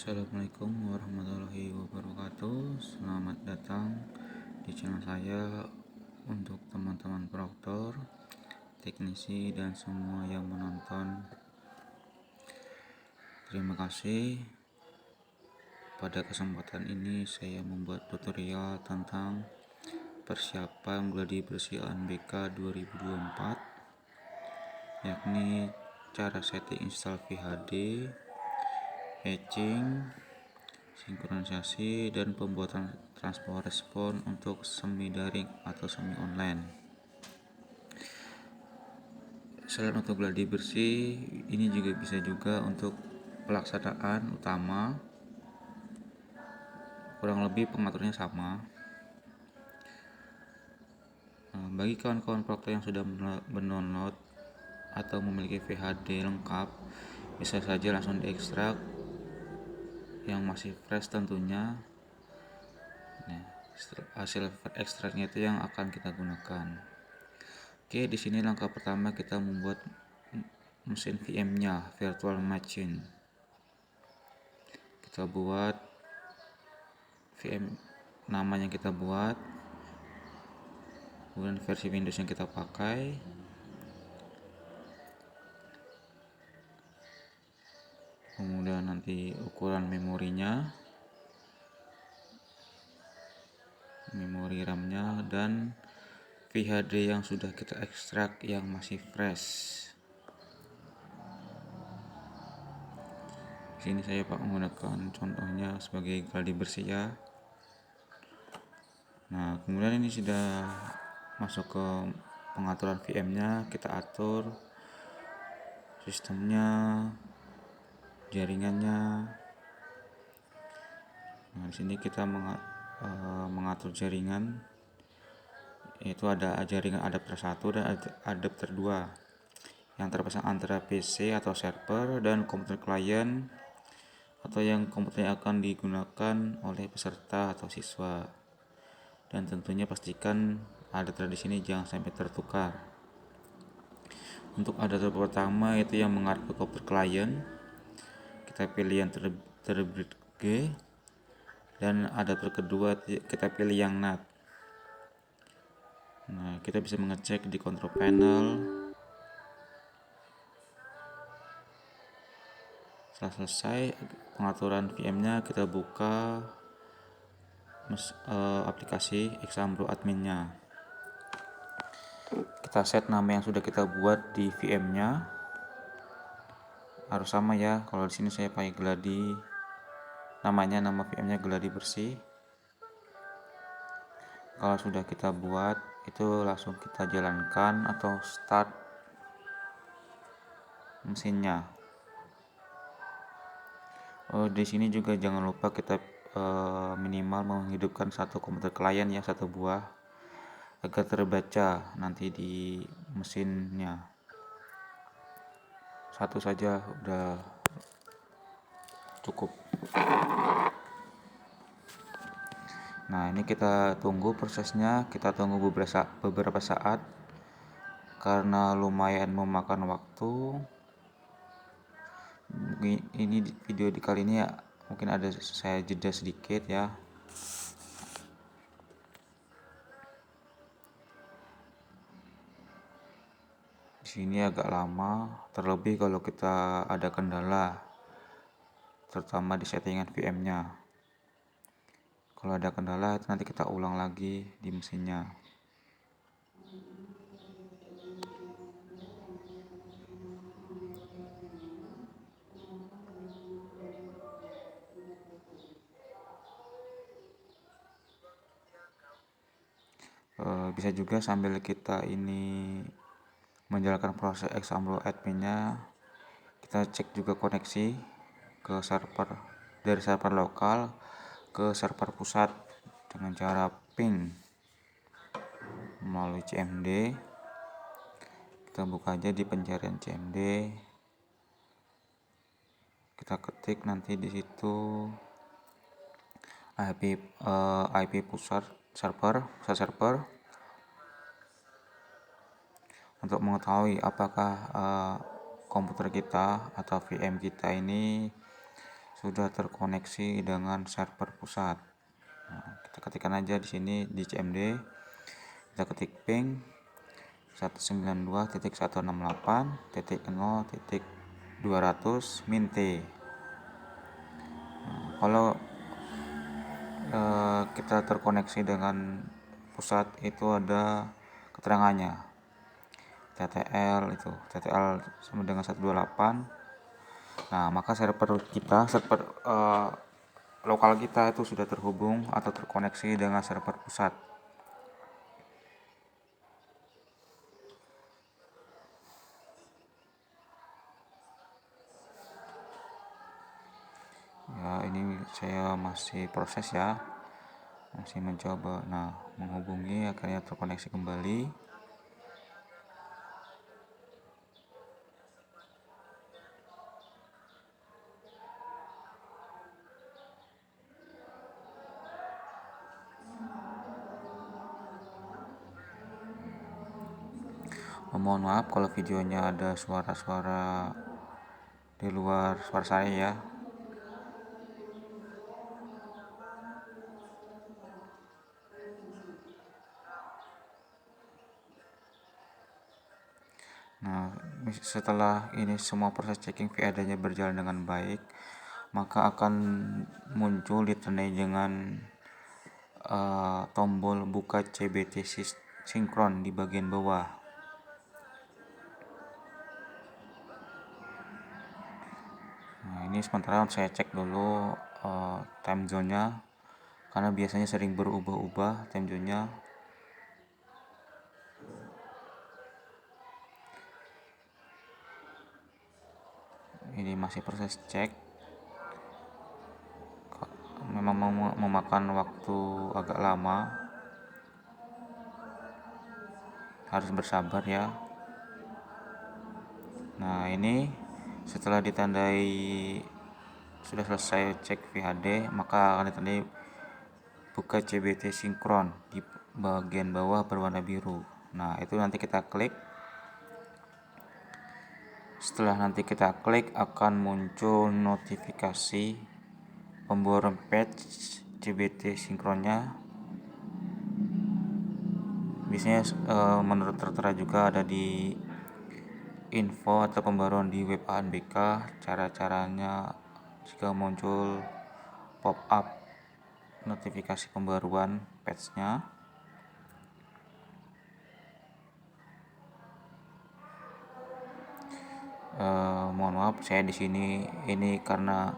Assalamualaikum warahmatullahi wabarakatuh. Selamat datang di channel saya untuk teman-teman proktor, teknisi, dan semua yang menonton. Terima kasih. Pada kesempatan ini saya membuat tutorial tentang persiapan gladi bersih UNBK 2024, yakni cara setting install VHD, patching, sinkronisasi, dan pembuatan transport respon untuk semi daring atau semi online. Selain untuk gladi bersih, ini juga bisa untuk pelaksanaan utama. Kurang lebih pengaturnya sama. Bagi kawan-kawan proktor yang sudah mendownload atau memiliki VHD lengkap, bisa saja langsung diekstrak yang masih fresh tentunya. Nah, hasil ekstraknya itu yang akan kita gunakan. Oke, di sini langkah pertama kita membuat mesin VM-nya, virtual machine. Kita buat VM nama yang kita buat, kemudian versi Windows yang kita pakai, kemudian nanti ukuran memorinya, memori RAM-nya, dan VHD yang sudah kita ekstrak yang masih fresh. Di sini saya menggunakan contohnya sebagai gladi bersih ya. Nah, kemudian ini sudah masuk ke pengaturan VM-nya, kita atur sistemnya, jaringannya. Nah, di sini kita mengatur jaringan, yaitu ada jaringan adapter 1 dan adapter 2 yang terpasang antara PC atau server dan komputer klien atau yang komputer yang akan digunakan oleh peserta atau siswa. Dan tentunya pastikan adapter di sini jangan sampai tertukar. Untuk adapter pertama itu yang mengarah ke komputer klien, kita pilih yang terbit G, dan adapter kedua kita pilih yang NAT. Nah, kita bisa mengecek di control panel. Setelah selesai pengaturan VM-nya, kita buka aplikasi Exambro adminnya. Kita set nama yang sudah kita buat di VM-nya. Harus sama ya. Kalau di sini saya pakai gladi, nama VM-nya gladi bersih. Kalau sudah kita buat, itu langsung kita jalankan atau start mesinnya. Di sini juga jangan lupa kita minimal menghidupkan satu komputer klien ya, satu buah, agar terbaca nanti di mesinnya. Satu saja udah cukup. Nah, ini kita tunggu prosesnya, kita tunggu beberapa saat karena lumayan memakan waktu. Ini video di kali ini ya, mungkin ada saya jeda sedikit ya. Di sini agak lama, terlebih kalau kita ada kendala, terutama di settingan VM-nya. Kalau ada kendala, nanti kita ulang lagi di mesinnya. Bisa juga sambil kita ini menjalankan proses Exambro adminnya, kita cek juga koneksi ke server, dari server lokal ke server pusat dengan cara ping melalui CMD. Kita buka aja di pencarian CMD, kita ketik nanti di situ IP pusat server untuk mengetahui apakah komputer kita atau VM kita ini sudah terkoneksi dengan server pusat. Nah, kita ketikkan aja di sini di CMD, kita ketik ping 192.168.0.200 min T. Nah, kalau kita terkoneksi dengan pusat itu ada keterangannya, TTL sama dengan 128. Nah, maka server lokal kita itu sudah terhubung atau terkoneksi dengan server pusat. Ya, ini saya masih proses ya, masih mencoba. Nah, menghubungi, akhirnya terkoneksi kembali. Mohon maaf kalau videonya ada suara-suara di luar suara saya ya. Nah, setelah ini semua proses checking VAD-nya berjalan dengan baik, maka akan muncul ditandai dengan tombol buka CBT sinkron di bagian bawah. Nah, ini sementara saya cek dulu time zone-nya, karena biasanya sering berubah-ubah time zone-nya. Ini masih proses cek, memang memakan waktu agak lama, harus bersabar ya. Nah, ini setelah ditandai sudah selesai cek VHD, maka akan ditandai buka CBT sinkron di bagian bawah berwarna biru. Nah, itu nanti kita klik. Setelah nanti kita klik, akan muncul notifikasi pembaruan patch CBT sinkronnya. Biasanya menurut tertera juga ada di info atau pembaruan di web ANBK. Cara-caranya jika muncul pop up notifikasi pembaruan patch-nya, mohon maaf saya di sini ini karena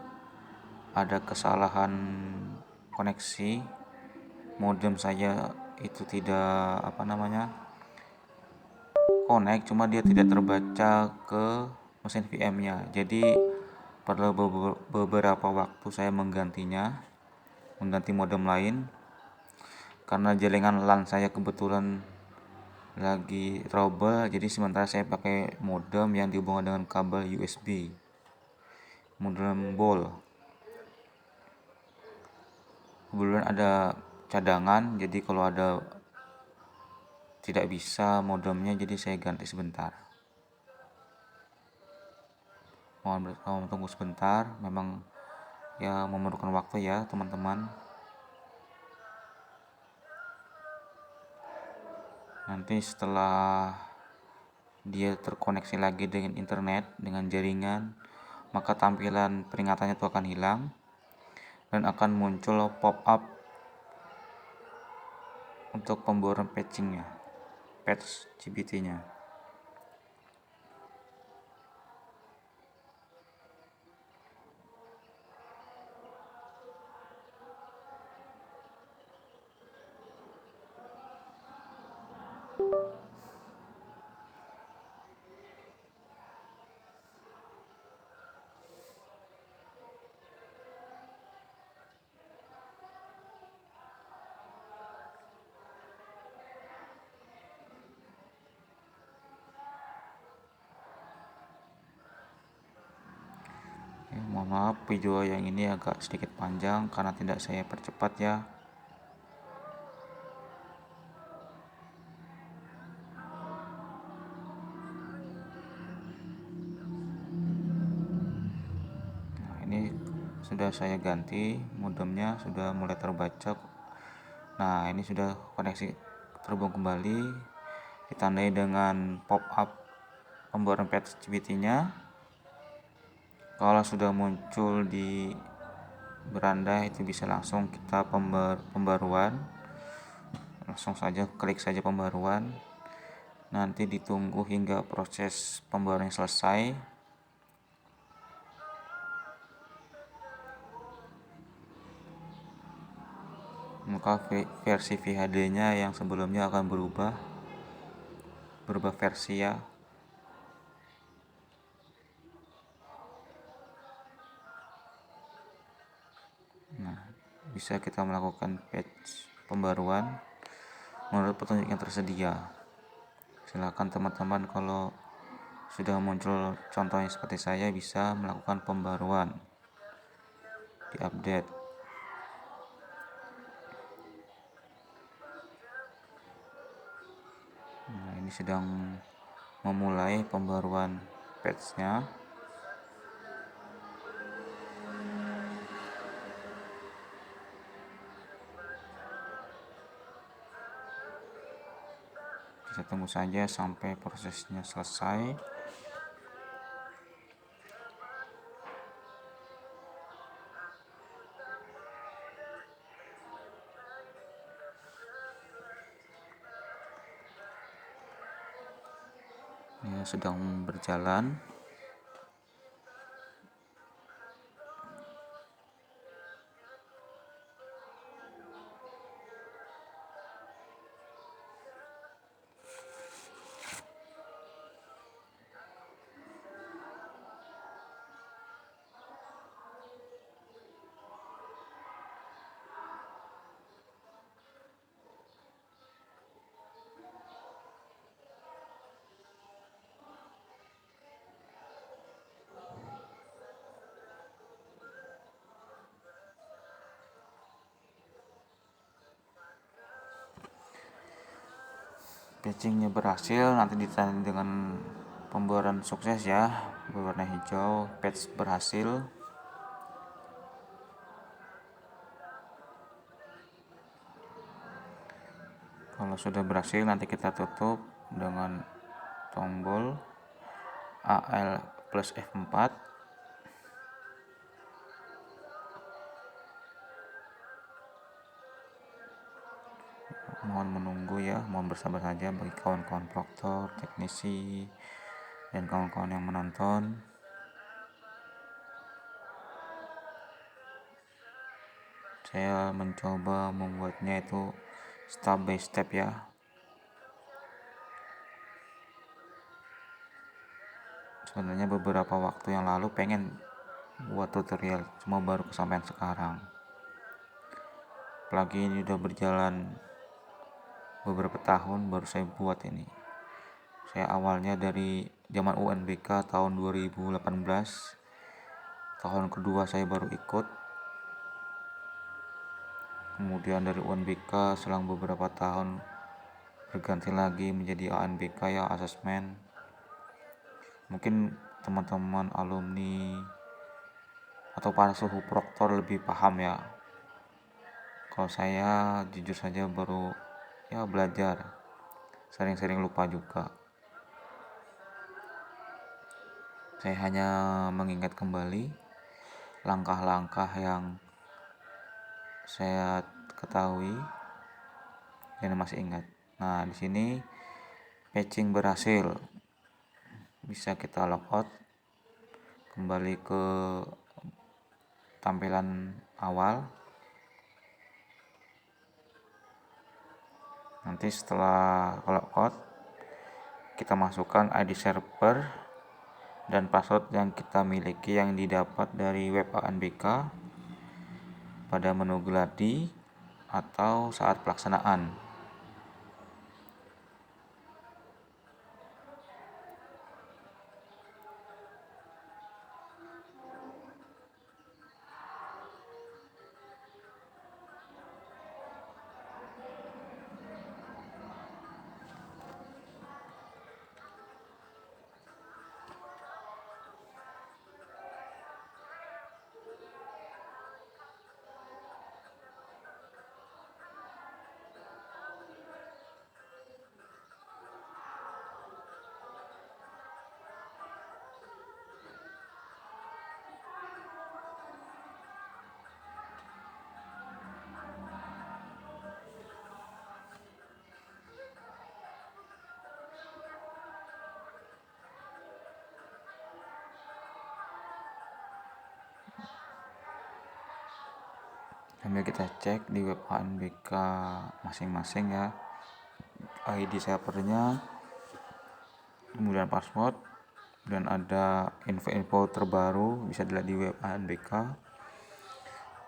ada kesalahan koneksi modem saya itu tidak connect, cuma dia tidak terbaca ke mesin VM-nya. Jadi perlu beberapa waktu saya mengganti modem lain, karena jaringan LAN saya kebetulan lagi trouble. Jadi sementara saya pakai modem yang dihubungkan dengan kabel USB, modem bol. Kebetulan ada cadangan, jadi kalau ada tidak bisa modemnya, jadi saya ganti sebentar. Mohon tunggu sebentar, memang ya memerlukan waktu ya teman-teman. Nanti setelah dia terkoneksi lagi dengan internet, dengan jaringan, maka tampilan peringatannya itu akan hilang dan akan muncul pop up untuk pembaruan patch CBT-nya. Mohon maaf video yang ini agak sedikit panjang karena tidak saya percepat ya. Nah, ini sudah saya ganti, modemnya sudah mulai terbaca. Nah, ini sudah koneksi terhubung kembali, ditandai dengan pop up pembaruan patch GPT-nya. Kalau sudah muncul di beranda itu bisa langsung kita pembaruan, langsung saja klik saja pembaruan, nanti ditunggu hingga proses pembaruan selesai. Maka versi VHD-nya yang sebelumnya akan berubah versi ya. Nah, bisa kita melakukan patch pembaruan menurut petunjuk yang tersedia. Silakan teman-teman kalau sudah muncul contohnya seperti saya bisa melakukan pembaruan, diupdate. Nah, ini sedang memulai pembaruan patch-nya. Kita tunggu saja sampai prosesnya selesai. Ini sedang berjalan. Patchingnya berhasil, nanti ditandai dengan pembaruan sukses ya, berwarna hijau, patch berhasil. Kalau sudah berhasil nanti kita tutup dengan tombol AL plus F4. Mohon menunggu ya, mohon bersabar saja bagi kawan-kawan proktor, teknisi, dan kawan-kawan yang menonton. Saya mencoba membuatnya itu step by step ya. Sebenarnya beberapa waktu yang lalu pengen buat tutorial, cuma baru kesampaian sekarang. Apalagi ini udah berjalan beberapa tahun baru saya buat ini. Saya awalnya dari zaman UNBK tahun 2018. Tahun kedua saya baru ikut. Kemudian dari UNBK selang beberapa tahun berganti lagi menjadi ANBK ya, asesmen. Mungkin teman-teman alumni atau para suhu proktor lebih paham ya. Kalau saya jujur saja baru ya belajar, sering-sering lupa juga. Saya hanya mengingat kembali langkah-langkah yang saya ketahui dan masih ingat. Nah, di sini patching berhasil. Bisa kita logout kembali ke tampilan awal. Nanti setelah logout kita masukkan ID server dan password yang kita miliki yang didapat dari web ANBK pada menu gladi atau saat pelaksanaan. Sambil kita cek di web ANBK masing-masing ya, ID servernya, kemudian password, dan ada info-info terbaru bisa dilihat di web ANBK.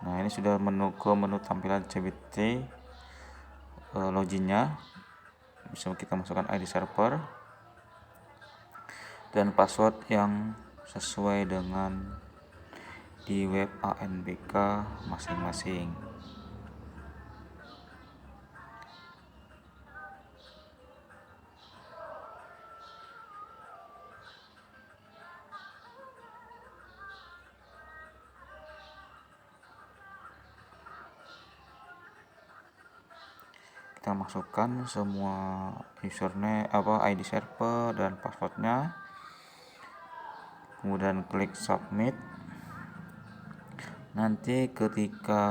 Nah, ini sudah menu tampilan CBT, loginnya bisa kita masukkan ID server dan password yang sesuai dengan di web ANBK masing-masing. Kita masukkan semua username ID server dan passwordnya, kemudian klik submit. Nanti ketika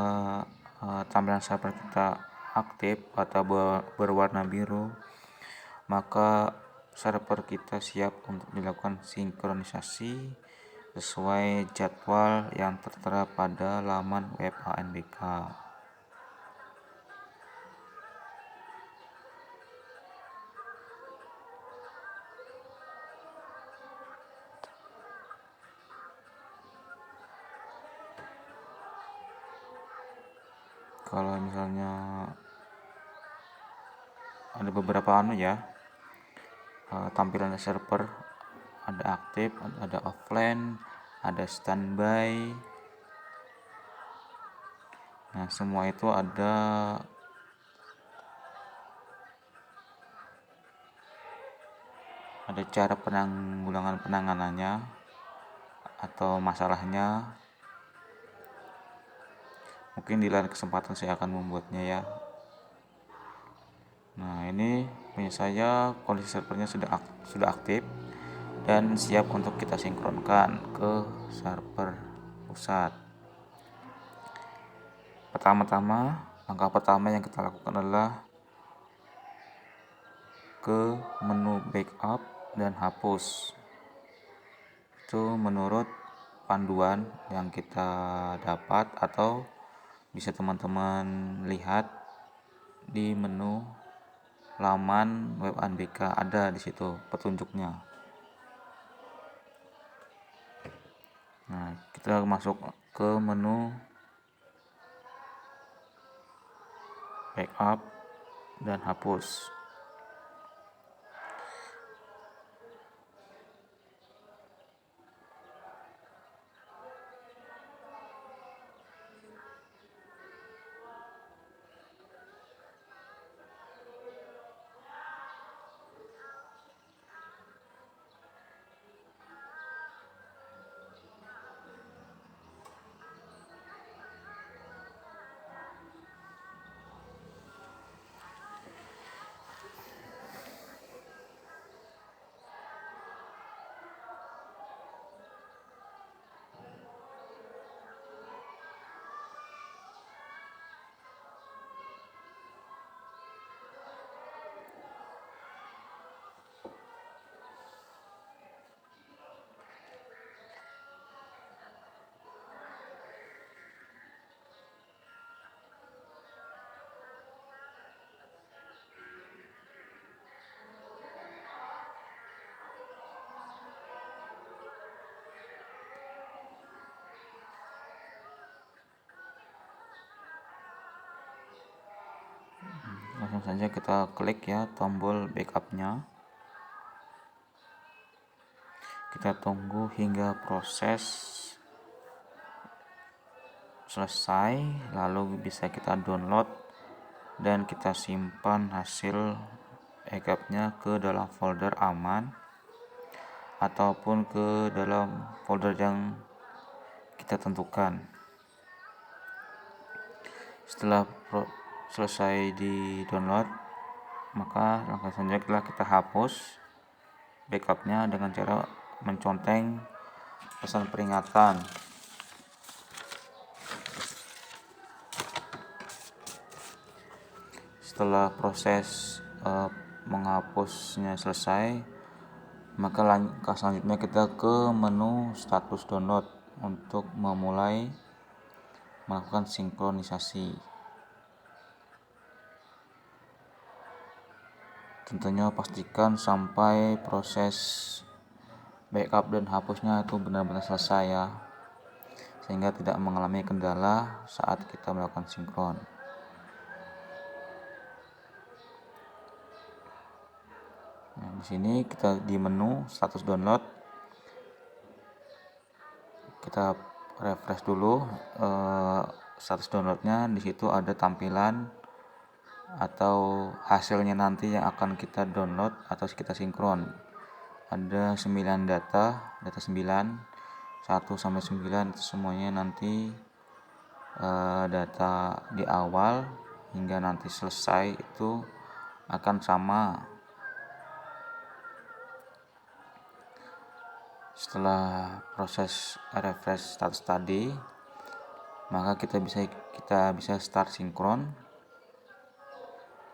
tampilan server kita aktif atau berwarna biru, maka server kita siap untuk dilakukan sinkronisasi sesuai jadwal yang tertera pada laman web ANBK. Kalau misalnya ada beberapa tampilan server, ada aktif, ada offline, ada standby. Nah, semua itu ada cara penanganannya atau masalahnya. Mungkin di lain kesempatan saya akan membuatnya ya. Nah, ini punya saya kondisi servernya sudah aktif dan siap untuk kita sinkronkan ke server pusat. Langkah pertama yang kita lakukan adalah ke menu backup dan hapus. Itu menurut panduan yang kita dapat atau bisa teman-teman lihat di menu laman web ANBK, ada di situ petunjuknya. Nah, kita masuk ke menu backup dan hapus. Langsung saja kita klik ya tombol backupnya. Kita tunggu hingga proses selesai, lalu bisa kita download dan kita simpan hasil backupnya ke dalam folder aman ataupun ke dalam folder yang kita tentukan. Setelah selesai di download, maka langkah selanjutnya kita hapus backupnya dengan cara menconteng pesan peringatan. Setelah proses menghapusnya selesai, maka langkah selanjutnya kita ke menu status download untuk memulai melakukan sinkronisasi. Tentunya pastikan sampai proses backup dan hapusnya itu benar-benar selesai ya, sehingga tidak mengalami kendala saat kita melakukan sinkron. Nah, di sini kita di menu status download, kita refresh dulu status downloadnya. Di situ ada tampilan atau hasilnya nanti yang akan kita download atau kita sinkron. Ada 9 data 9, 1 sampai 9 itu semuanya nanti data di awal hingga nanti selesai itu akan sama. Setelah proses refresh status tadi, maka kita bisa start sinkron,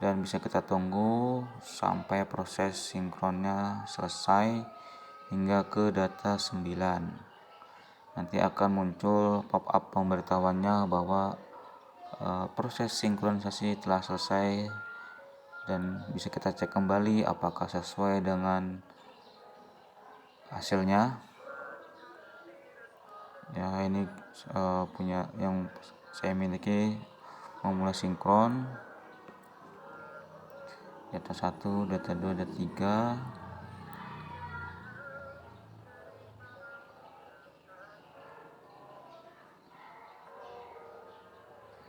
dan bisa kita tunggu sampai proses sinkronnya selesai hingga ke data 9. Nanti akan muncul pop-up pemberitahuannya bahwa proses sinkronisasi telah selesai, dan bisa kita cek kembali apakah sesuai dengan hasilnya. Ya, ini punya yang saya miliki memulai sinkron. Data 1, data 2, data 3.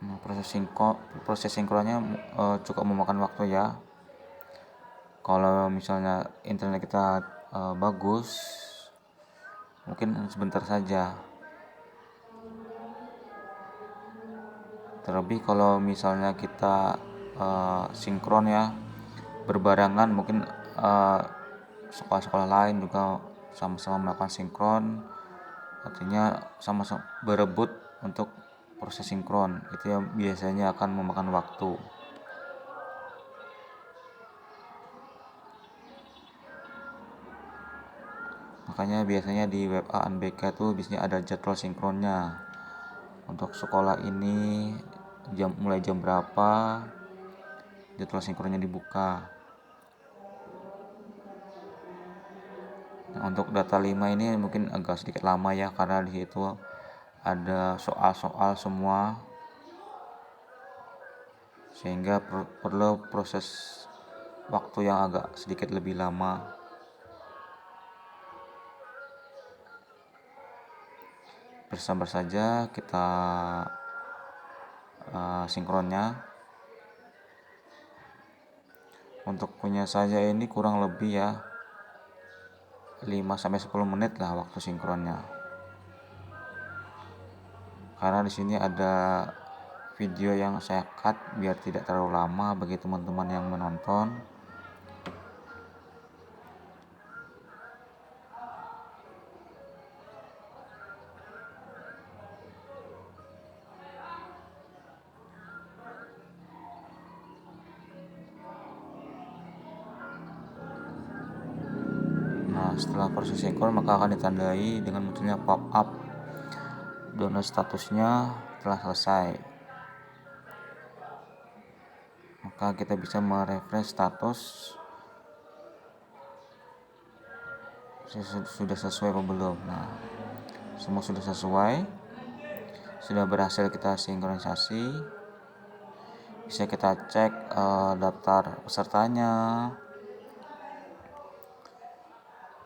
Nah, proses sinkronnya cukup memakan waktu ya. Kalau misalnya internet kita bagus, mungkin sebentar saja. Terlebih kalau misalnya kita sinkron ya berbarengan, mungkin sekolah-sekolah lain juga sama-sama melakukan sinkron, artinya sama-sama berebut untuk proses sinkron. Itu yang biasanya akan memakan waktu. Makanya biasanya di web ANBK itu biasanya ada jadwal sinkronnya. Untuk sekolah ini mulai jam berapa jadwal sinkronnya dibuka. Nah, untuk data 5 ini mungkin agak sedikit lama ya, karena di situ ada soal-soal semua, sehingga perlu proses waktu yang agak sedikit lebih lama. Bersabar saja kita sinkronnya. Untuk punya saja ini kurang lebih ya 5-10 menit lah waktu sinkronnya. Karena di sini ada video yang saya cut biar tidak terlalu lama bagi teman-teman yang menonton. Nah, setelah proses sinkron maka akan ditandai dengan munculnya pop-up download statusnya telah selesai. Maka kita bisa merefresh status sudah sesuai atau belum. Nah, semua sudah sesuai, sudah berhasil kita sinkronisasi. Bisa kita cek daftar pesertanya,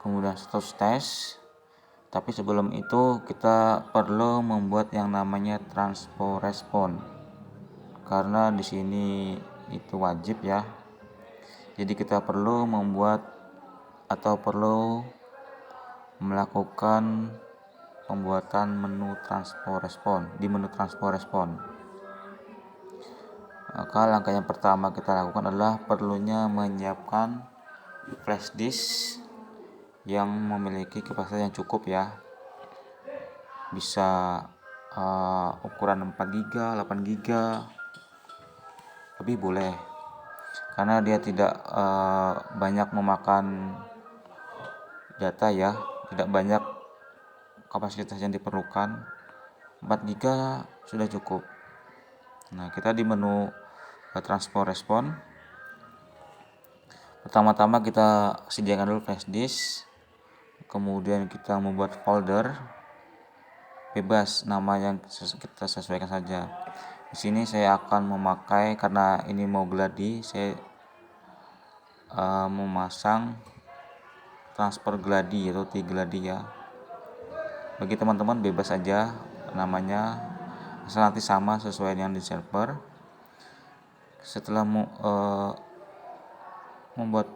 kemudian status tes. Tapi sebelum itu kita perlu membuat yang namanya transfer respon, karena di sini itu wajib ya. Jadi kita perlu membuat atau perlu melakukan pembuatan menu transfer respon. Di menu transfer respon, maka langkah yang pertama kita lakukan adalah perlunya menyiapkan flash disk yang memiliki kapasitas yang cukup ya. Bisa ukuran 4GB, 8GB lebih boleh, karena dia tidak banyak memakan data ya, tidak banyak kapasitas yang diperlukan. 4 GB sudah cukup. Nah, kita di menu transport respon, pertama-tama kita sediakan dulu flash disk, kemudian kita membuat folder bebas, nama yang kita sesuaikan saja. Di sini saya akan memakai, karena ini mau gladi, saya memasang transfer gladi atau T-gladi ya. Bagi teman-teman bebas saja namanya, asal nanti sama sesuai dengan di server. Setelah membuat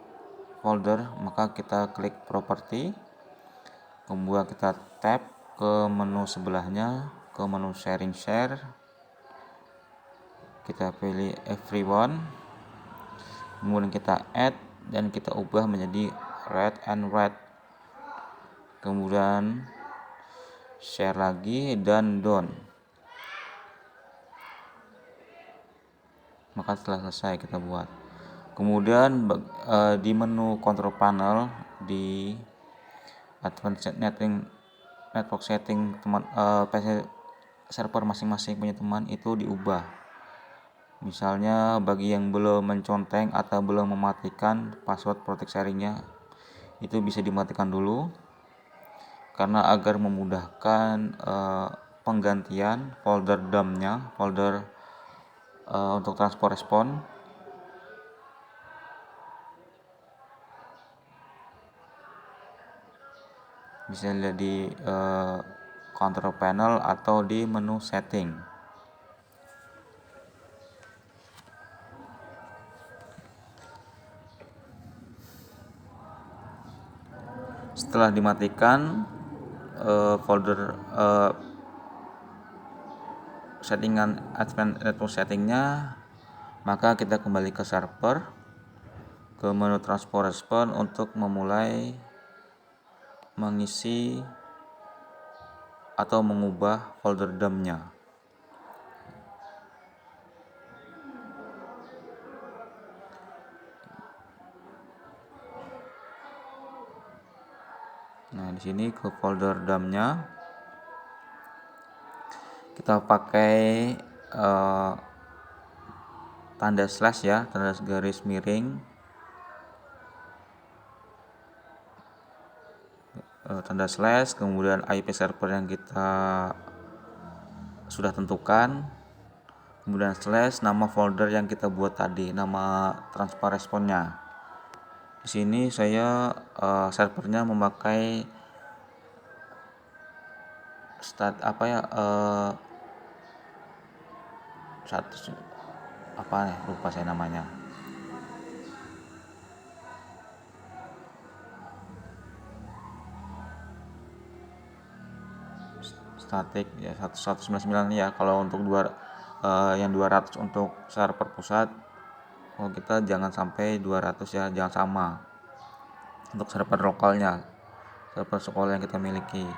folder, maka kita klik properti, kemudian kita tap ke menu sebelahnya, ke menu sharing share, kita pilih everyone, kemudian kita add dan kita ubah menjadi red and red, kemudian share lagi dan done. Maka setelah selesai kita buat, kemudian di menu control panel di advanced network setting teman PC server masing-masing punya teman itu diubah. Misalnya bagi yang belum menconteng atau belum mematikan password protect sharingnya, itu bisa dimatikan dulu, karena agar memudahkan penggantian folder dumpnya, folder untuk transport respon. Bisa dilihat di control panel atau di menu setting. Setelah dimatikan folder settingan advanced network settingnya, maka kita kembali ke server, ke menu transport respon untuk memulai mengisi atau mengubah folder dumpnya. Nah, di sini ke folder dumpnya kita pakai tanda slash ya, tanda garis miring, tanda slash, kemudian IP server yang kita sudah tentukan, kemudian slash nama folder yang kita buat tadi, nama transfer responnya. Di sini saya servernya memakai lupa saya namanya. Static ya 199 ya. Kalau untuk yang 200 untuk server pusat, kita jangan sampai 200 ya, jangan sama. Untuk server lokalnya, server sekolah yang kita miliki.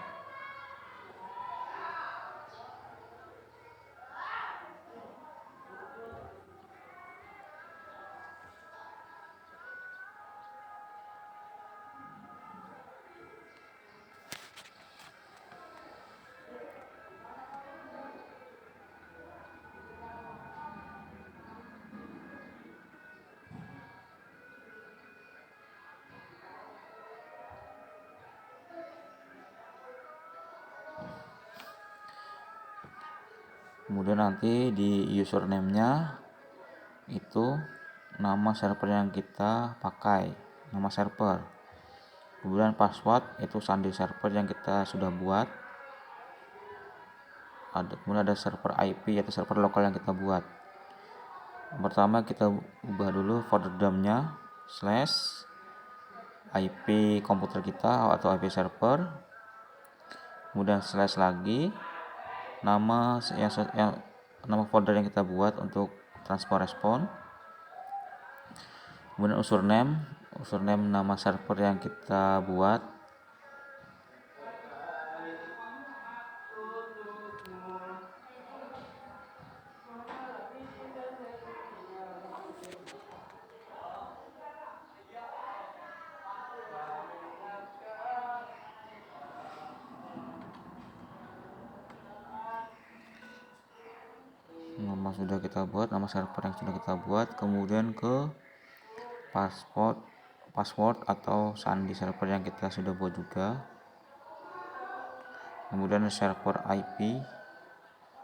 Kemudian nanti di username-nya itu nama server yang kita pakai, nama server. Kemudian password itu sandi server yang kita sudah buat. Kemudian ada server IP atau server lokal yang kita buat. Pertama kita ubah dulu folder dumpnya slash IP komputer kita atau IP server, kemudian slash lagi nama nama folder yang kita buat untuk transport respon, kemudian username nama server yang kita buat, sudah kita buat, nama server yang sudah kita buat, kemudian ke password atau sandi server yang kita sudah buat juga, kemudian server IP,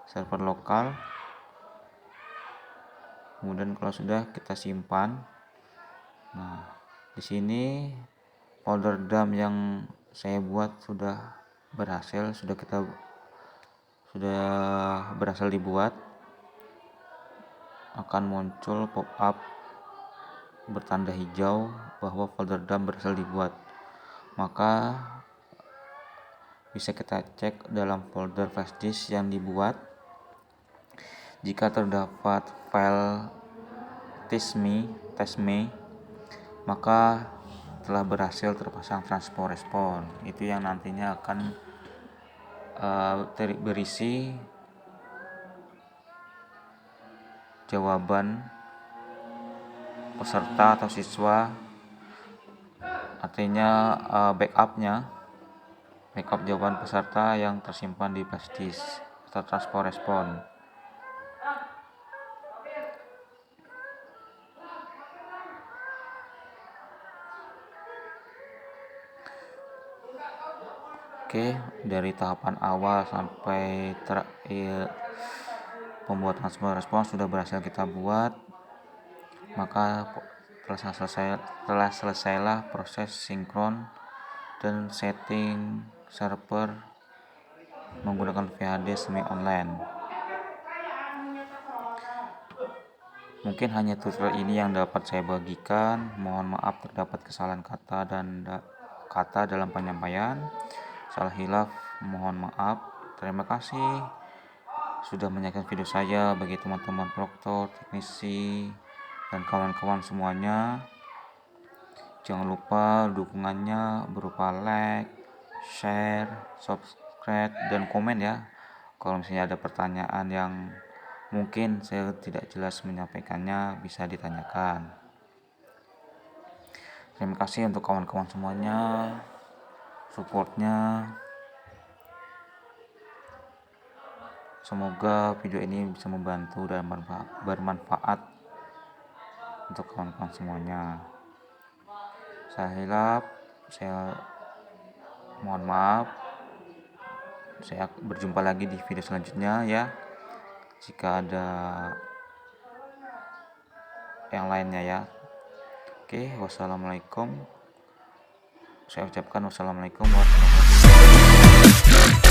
server lokal, kemudian kalau sudah kita simpan. Nah, di sini folder dump yang saya buat sudah berhasil dibuat. Akan muncul pop-up bertanda hijau bahwa folder dump berhasil dibuat. Maka bisa kita cek dalam folder flash disk yang dibuat. Jika terdapat file testme, maka telah berhasil terpasang transport respon. Itu yang nantinya akan berisi jawaban peserta atau siswa, artinya backup jawaban peserta yang tersimpan di flash disk atau transport respon. Oke, dari tahapan awal sampai pembuatan transport respon sudah berhasil kita buat. Maka telah selesailah proses sinkron dan setting server menggunakan VHD semi online. Mungkin hanya tutorial ini yang dapat saya bagikan. Mohon maaf terdapat kesalahan kata dalam penyampaian. Salah hilaf mohon maaf. Terima kasih sudah menyaksikan video saya. Bagi teman-teman proktor, teknisi, dan kawan-kawan semuanya, jangan lupa dukungannya berupa like, share, subscribe, dan komen ya. Kalau misalnya ada pertanyaan yang mungkin saya tidak jelas menyampaikannya, bisa ditanyakan. Terima kasih untuk kawan-kawan semuanya, supportnya. Semoga video ini bisa membantu dan bermanfaat untuk kawan-kawan semuanya. Saya hilaf, saya mohon maaf. Saya berjumpa lagi di video selanjutnya ya. Jika ada yang lainnya ya. Oke, wassalamualaikum. Saya ucapkan wassalamualaikum warahmatullahi wabarakatuh.